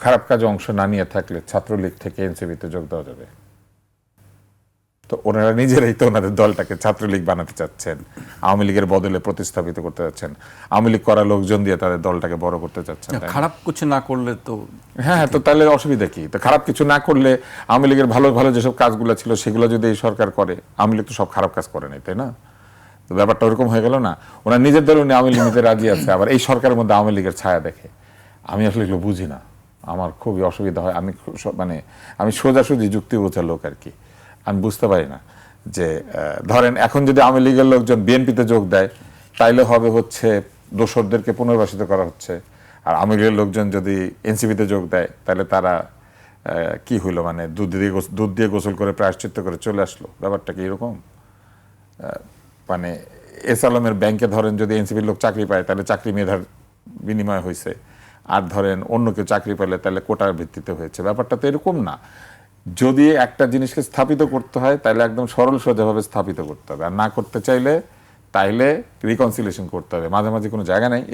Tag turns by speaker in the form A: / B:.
A: খারাপ কাজে অংশ না নিয়ে থাকলে ছাত্রলীগ থেকে এনসিপিতে যোগ দেওয়া যাবে? তো ওনারা নিজেরাই তো ওনাদের দলটাকে ছাত্রলীগ বানাতে চাচ্ছেন, আওয়ামী লীগের বদলে প্রতিস্থাপিত করতে যাচ্ছেন, আওয়ামী লীগ করা লোকজন দিয়ে তাদের দলটাকে বড় করতে চাচ্ছেন।
B: খারাপ কিছু না করলে তো
A: হ্যাঁ, তো তাহলে অসুবিধা কি? তো খারাপ কিছু না করলে আওয়ামী লীগের ভালো ভালো যেসব কাজগুলো ছিল সেগুলো যদি এই সরকার করে, আওয়ামী লীগ তো সব খারাপ কাজ করে নাই, তাই না? তো ব্যাপারটা ওরকম হয়ে গেল না? ওরা নিজের দল উনি আওয়ামী লীগ নিতে রাজি আছে, আবার এই সরকারের মধ্যে আওয়ামী লীগের ছায়া দেখে। আমি আসলে এগুলো বুঝি না, আমার খুবই অসুবিধা হয়। মানে আমি সোজাসুজি যুক্তি বোঝার লোক আর কি, আমি বুঝতে পারি না যে ধরেন এখন যদি আওয়ামী লীগের লোকজন বিএনপিতে যোগ দেয় তাইলে হবে হচ্ছে দোসরদেরকে পুনর্বাসিত করা হচ্ছে, আর আওয়ামী লীগের লোকজন যদি এনসিপিতে যোগ দেয় তাহলে তারা কি হইলো, মানে দুধ দিয়ে গোসল করে প্রায়শ্চিত্ত করে চলে আসলো। ব্যাপারটা কি এরকম? মানে এস আলমের ব্যাংকে ধরেন যদি এনসিপির লোক চাকরি পায় তাহলে চাকরি মেধার বিনিময় হয়েছে, আর ধরেন অন্য কেউ চাকরি পেলে তাহলে কোটার ভিত্তিতে হয়েছে। ব্যাপারটা তো এরকম না। যদি একটা জিনিসকে স্থাপিত করতে হয় তাহলে একদম সরল সোজাভাবে স্থাপিত করতে হবে, আর না করতে চাইলে তাইলে রিকনসিলিয়েশন করতে হবে। মাঝামাঝি কোনো জায়গা নেই।